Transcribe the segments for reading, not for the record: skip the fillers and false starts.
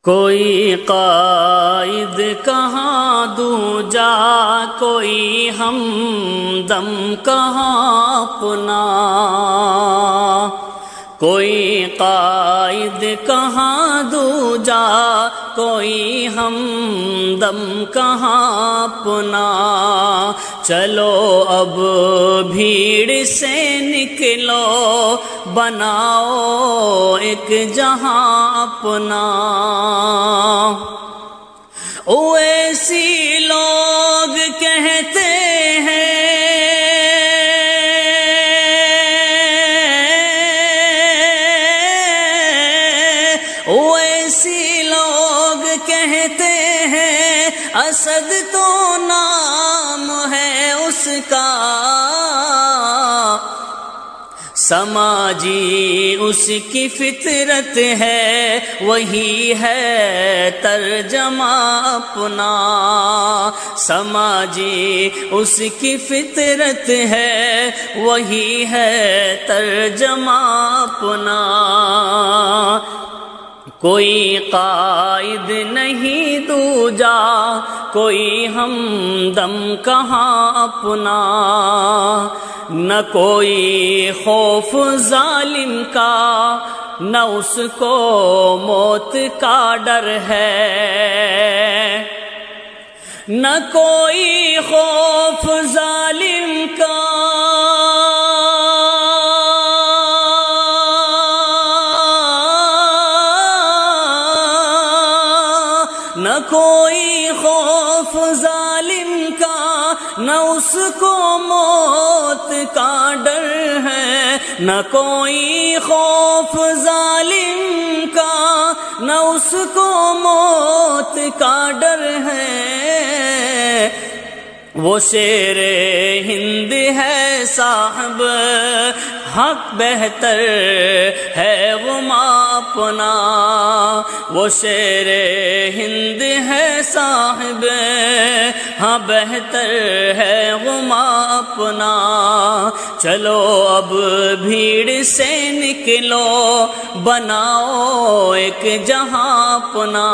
کوئی قائد کہاں دوں جا، کوئی ہمدم کہاں اپنا، کوئی قائد کہاں دوں جا، کوئی ہمدم کہاں اپنا۔ چلو اب بھیڑ سے نکلو، بناؤ ایک جہاں اپنا۔ اویسی لوگ کہتے ہیں اویسی لوگ کہتے ہیں اسد تو نام ہے اس کا، سماجی اس کی فطرت ہے، وہی ہے ترجمہ اپنا۔ سماجی اس کی فطرت ہے، وہی ہے ترجمہ اپنا۔ کوئی قائد نہیں دوجا، کوئی ہمدم کہاں اپنا۔ نہ کوئی خوف ظالم کا، نہ اس کو موت کا ڈر ہے۔ نہ کوئی خوف ظالم کا، نہ کوئی خوف ظالم کا، نہ اس کو موت کا ڈر ہے۔ نہ کوئی خوف ظالم کا، نہ اس کو موت کا ڈر ہے۔ وہ شیر ہند ہے صاحب، حق بہتر ہے غم اپنا۔ وہ شیر ہند ہے صاحب، ہاں بہتر ہے غم اپنا۔ چلو اب بھیڑ سے نکلو، بناؤ ایک جہاں اپنا۔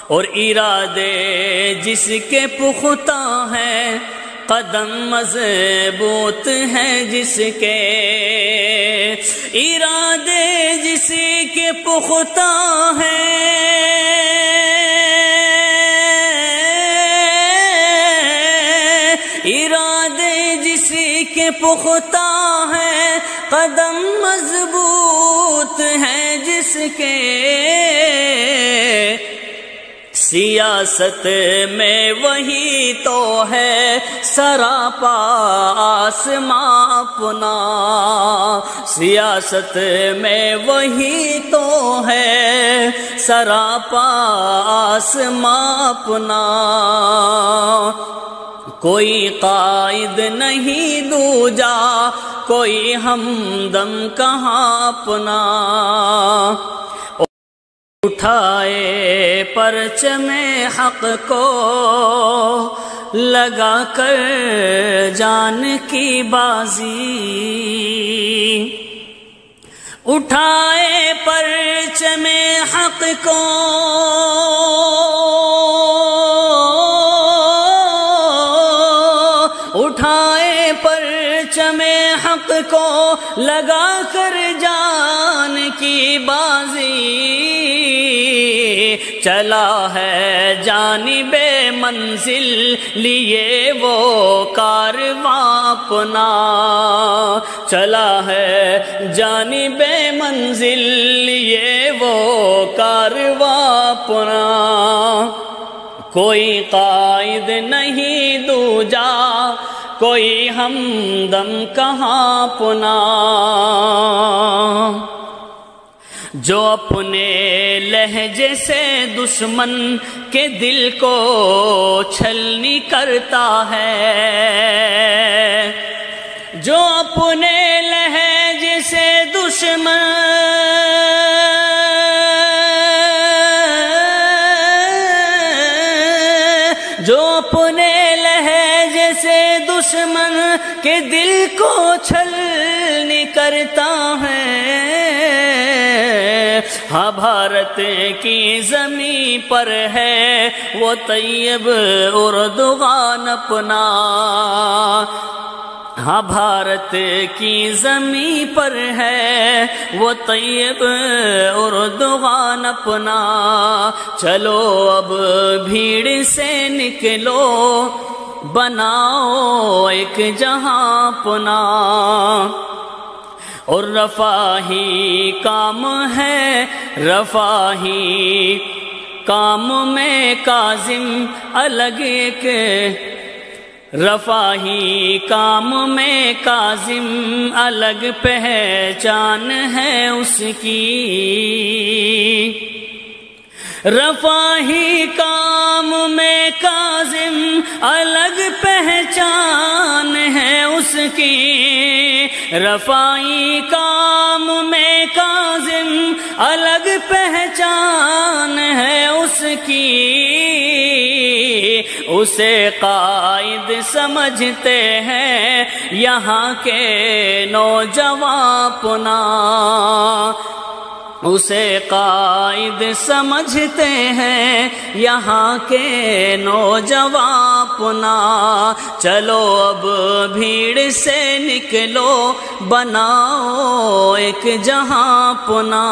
اور ارادے جس کے پختہ ہیں، قدم مضبوط ہیں جس کے، ارادے جس کے پختہ ہیں، ارادے جس کے پختہ ہیں، قدم مضبوط ہیں جس کے۔ سیاست میں وہی تو ہے سراپا آسماں اپنا، سیاست میں وہی تو ہے سراپا آسماں اپنا۔ کوئی قائد نہیں دوجا، کوئی ہمدم کہاں اپنا۔ اٹھائے پرچم حق کو لگا کر جان کی بازی، اٹھائے پرچم حق کو اٹھائے پرچم حق کو لگا کر جان کی بازی، چلا ہے جانب منزل لیے وہ کارواں اپنا، چلا ہے جانب منزل لیے وہ کارواں اپنا۔ کوئی قائد نہیں دوجا، کوئی ہمدم کہاں اپنا۔ جو اپنے لہجے سے دشمن کے دل کو چھلنی کرتا ہے، جو اپنے لہجے سے دشمن جو اپنے لہجے سے دشمن کے دل کو چھلنی کرتا ہے، ہاں بھارت کی زمین پر ہے وہ طیب اردغان اپنا، ہاں بھارت کی زمین پر ہے وہ طیب اردغان اپنا، چلو اب بھیڑ سے نکلو بناؤ ایک جہاں اپنا، اور رفاہی کام ہے رفاہی کام میں کاظم الگ ایک، رفاہی کام میں کاظم الگ پہچان ہے اس کی، رفاہی کام میں کاظم الگ پہچان ہے اس کی، رفاہی کام میں کاظم الگ پہچان ہے اس کی، اسے قائد سمجھتے ہیں یہاں کے نوجوان اپنا، اسے قائد سمجھتے ہیں یہاں کے نوجوان اپنا، چلو اب بھیڑ سے نکلو بناؤ ایک جہاں اپنا۔